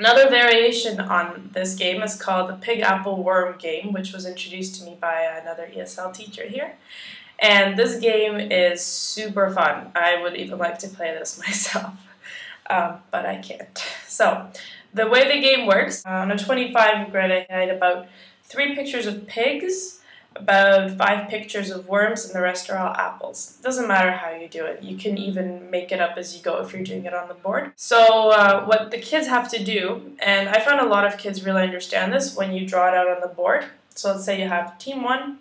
Another variation on this game is called the Pig Apple Worm game, which was introduced to me by another ESL teacher here. And this game is super fun. I would even like to play this myself, but I can't. So, the way the game works, on a 25 grid I had about 3 pictures of pigs, about 5 pictures of worms, and the rest are all apples. It doesn't matter how you do it. You can even make it up as you go if you're doing it on the board. So what the kids have to do, and I found a lot of kids really understand this when you draw it out on the board. So let's say you have Team 1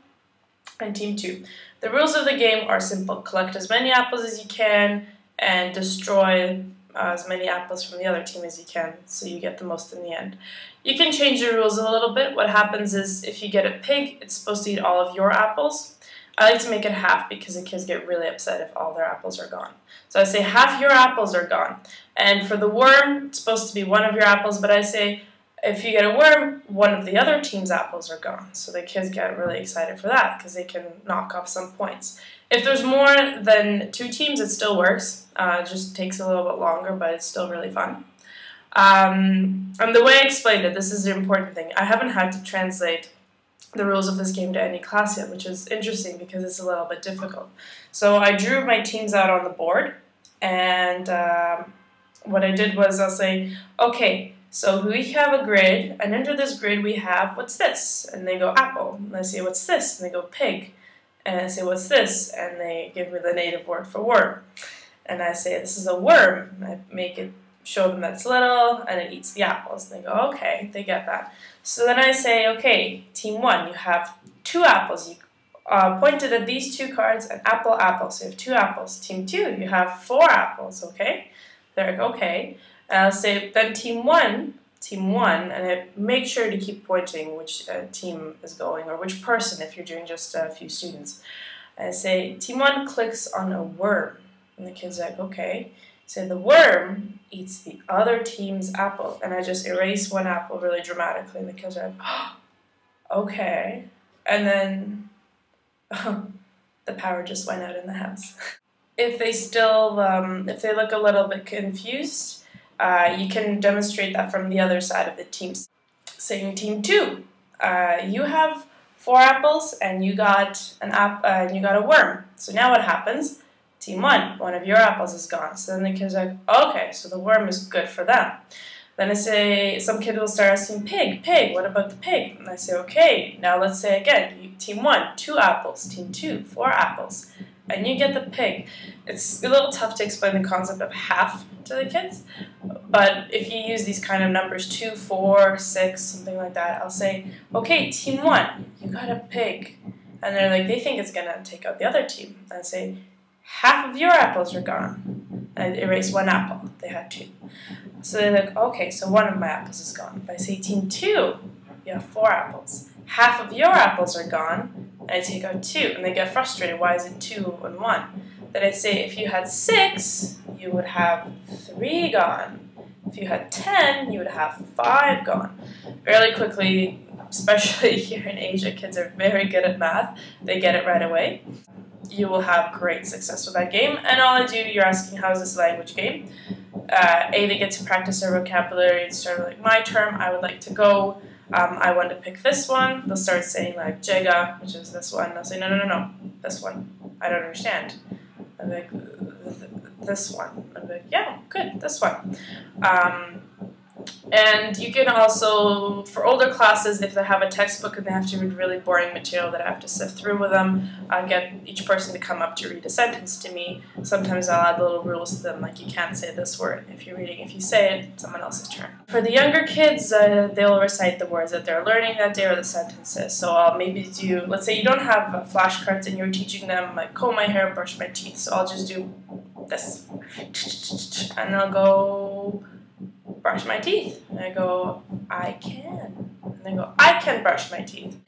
and Team 2. The rules of the game are simple. Collect as many apples as you can and destroy as many apples from the other team as you can, so you get the most in the end. You can change the rules a little bit. What happens is if you get a pig, it's supposed to eat all of your apples. I like to make it half because the kids get really upset if all their apples are gone. So I say half your apples are gone. And for the worm, it's supposed to be one of your apples, but I say if you get a worm, one of the other team's apples are gone. So the kids get really excited for that because they can knock off some points. If there's more than 2 teams, it still works. It just takes a little bit longer, but it's still really fun. And the way I explained it, this is the important thing. I haven't had to translate the rules of this game to any class yet, which is interesting because it's a little bit difficult. So I drew my teams out on the board, and what I did was I'll say, okay, so we have a grid, and under this grid we have, what's this? And they go apple. And I say, what's this? And they go pig. And I say, what's this? And they give me the native word for worm. And I say, this is a worm. I make it, show them that it's little, and it eats the apples. And they go, okay, they get that. So then I say, okay, Team 1, you have 2 apples. You pointed at these 2 cards, and apple, apple. So you have 2 apples. Team 2, you have 4 apples, okay? They're like, okay. And I'll say, then Team 1, and I make sure to keep pointing which team is going, or which person if you're doing just a few students. And I say, Team 1 clicks on a worm. And the kid's like, okay. So the worm eats the other team's apple. And I just erase 1 apple really dramatically. And the kids are like, oh, okay. And then the power just went out in the house. If they still, if they look a little bit confused, you can demonstrate that from the other side of the team. Saying Team 2, you have 4 apples and you got a worm. So now what happens? Team 1, one of your apples is gone. So then the kids are like, okay, so the worm is good for them. Then I say, some kid will start asking, pig, what about the pig? And I say, okay, now let's say again, Team 1, 2 apples, Team 2, 4 apples. And you get the pig. It's a little tough to explain the concept of half to the kids, but if you use these kind of numbers, 2, 4, 6, something like that, I'll say, okay, Team 1, you got a pig. And they're like, they think it's going to take out the other team. And I say, half of your apples are gone. And I erase 1 apple. They had 2. So they're like, okay, so 1 of my apples is gone. But I say, Team 2, you have 4 apples. Half of your apples are gone. And I take out 2, and they get frustrated. Why is it 2 and 1? Then I say, if you had 6, you would have 3 gone. If you had 10, you would have 5 gone. Fairly quickly, especially here in Asia, kids are very good at math. They get it right away. You will have great success with that game. And all I do, you're asking, how is this a language game? They get to practice their vocabulary. It's sort of like my term, I would like to go. I want to pick this one. They'll start saying like Jega, which is this one. They'll say, no, this one. I don't understand. I'm like, this one. I'm like, yeah, good, this one. And you can also, for older classes, if they have a textbook and they have to read really boring material that I have to sift through with them, I get each person to come up to read a sentence to me. Sometimes I'll add little rules to them, like you can't say this word if you're reading. If you say it, it's someone else's turn. For the younger kids, they'll recite the words that they're learning that day or the sentences. So I'll maybe do, let's say you don't have flashcards and you're teaching them like comb my hair, brush my teeth. So I'll just do this. And they'll go, brush my teeth. And I go, I can. And they go, I can brush my teeth.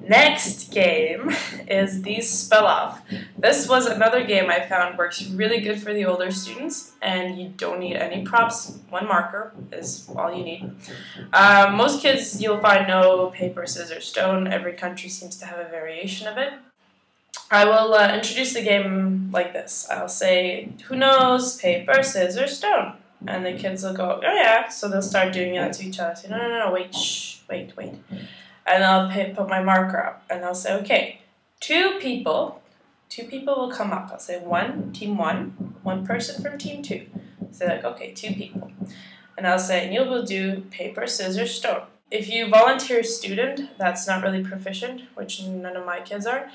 Next game is the spell off. This was another game I found works really good for the older students, and you don't need any props. 1 marker is all you need. Most kids, you'll find know paper, scissors, stone. Every country seems to have a variation of it. I will introduce the game like this. I'll say, who knows paper, scissors, stone? And the kids will go, oh yeah. So they'll start doing that to each other. Say, no, no, no, no, wait, shh, wait. And I'll put my marker up. And I'll say, okay, two people will come up. I'll say team one person from team two. So like, okay, two people. And I'll say, and you will do paper, scissors, stone. If you volunteer student that's not really proficient, which none of my kids are,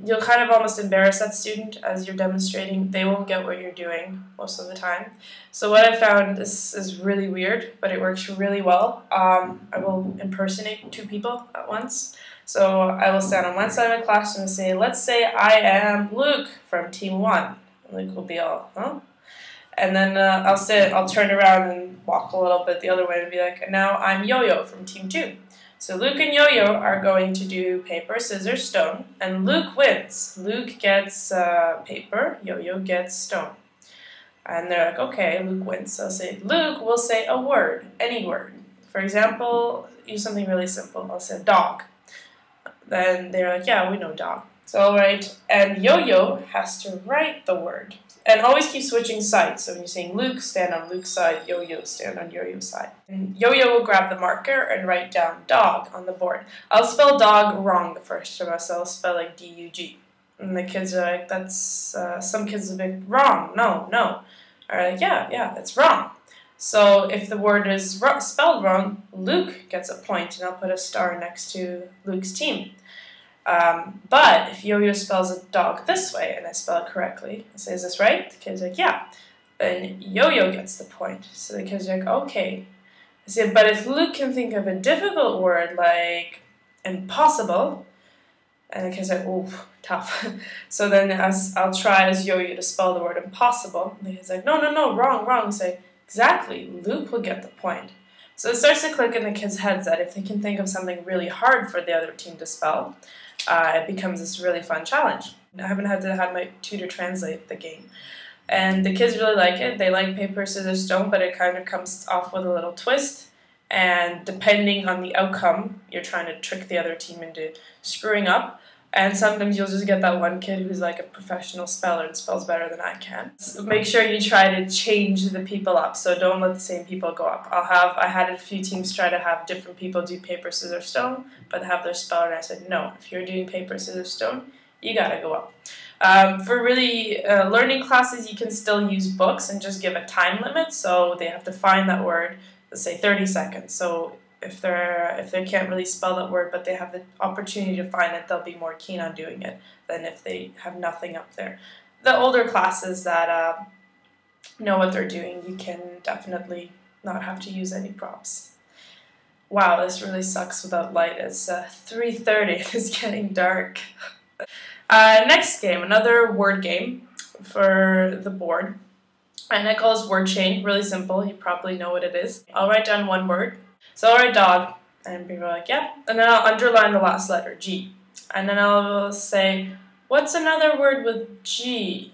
you'll kind of almost embarrass that student as you're demonstrating. They won't get what you're doing most of the time. So what I found, this is really weird, but it works really well. I will impersonate two people at once. So I will stand on one side of the class and say, let's say I am Luke from team one. Luke will be all, huh? And then I'll turn around and walk a little bit the other way and be like, now I'm Yo-Yo from team two. So Luke and Yo-Yo are going to do paper, scissors, stone, and Luke wins. Luke gets paper, Yo-Yo gets stone. And they're like, okay, Luke wins. So I'll say, Luke will say a word, any word. For example, use something really simple. I'll say dog. Then they're like, yeah, we know dog. So I'll write, and Yo-Yo has to write the word. And always keep switching sides. So when you're saying Luke, stand on Luke's side, Yo-Yo, stand on Yo-Yo's side. And Yo-Yo will grab the marker and write down dog on the board. I'll spell dog wrong the first time, so I'll spell like D-U-G. And the kids are like, that's, some kids will be wrong, no. Or like, yeah, that's wrong. So if the word is spelled wrong, Luke gets a point, and I'll put a star next to Luke's team. But if Yo-Yo spells a dog this way and I spell it correctly, I say, is this right? The kid's like, yeah. Then Yo-Yo gets the point. So the kid's like, okay. I say, but if Luke can think of a difficult word like impossible, and the kid's like, oh, tough. So then I'll try as Yo-Yo to spell the word impossible. And the kid's like, no, wrong. I say, exactly, Luke will get the point. So it starts to click in the kids' heads that if they can think of something really hard for the other team to spell, it becomes this really fun challenge. I haven't had to have my tutor translate the game. And the kids really like it. They like paper, scissors, stone, but it kind of comes off with a little twist. And depending on the outcome, you're trying to trick the other team into screwing up. And sometimes you'll just get that one kid who's like a professional speller and spells better than I can. So make sure you try to change the people up, so don't let the same people go up. I had a few teams try to have different people do paper, scissors, stone, but have their speller, and I said, no, if you're doing paper, scissors, stone, you gotta go up. For really learning classes, you can still use books and just give a time limit, so they have to find that word, let's say 30 seconds. So if they can't really spell that word, but they have the opportunity to find it, they'll be more keen on doing it than if they have nothing up there. The older classes that know what they're doing, you can definitely not have to use any props. Wow, this really sucks without light. It's 3:30. It's getting dark. Next game, another word game for the board. And I call this word chain. Really simple. You probably know what it is. I'll write down one word. So I'll write dog, and people are like, yeah. And then I'll underline the last letter, G. And then I'll say, what's another word with G?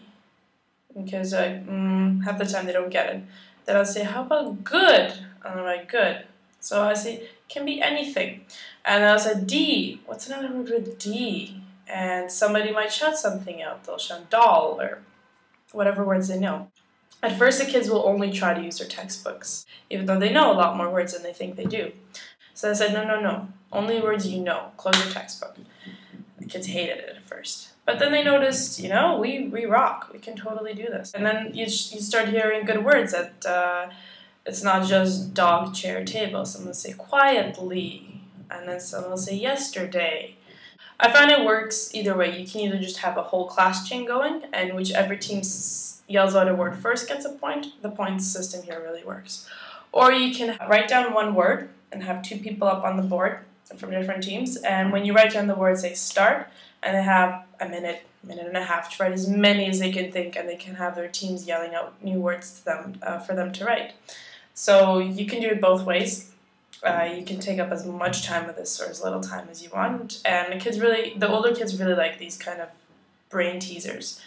Because half the time they don't get it. Then I'll say, how about good? And I'm like, good. So I say, can be anything. And then I'll say, D. What's another word with D? And somebody might shout something out. They'll shout doll or whatever words they know. At first, the kids will only try to use their textbooks, even though they know a lot more words than they think they do. So I said, no, only words you know. Close your textbook. The kids hated it at first. But then they noticed, we rock. We can totally do this. And then you start hearing good words that it's not just dog, chair, table. Someone will say quietly, and then someone will say yesterday. I find it works either way. You can either just have a whole class chain going, and whichever team yells out a word first gets a point. The points system here really works. Or you can write down one word and have two people up on the board from different teams, and when you write down the word, say start, and they have a minute and a half to write as many as they can think, and they can have their teams yelling out new words to them for them to write. So you can do it both ways. You can take up as much time with this or as little time as you want, and the older kids really like these kind of brain teasers.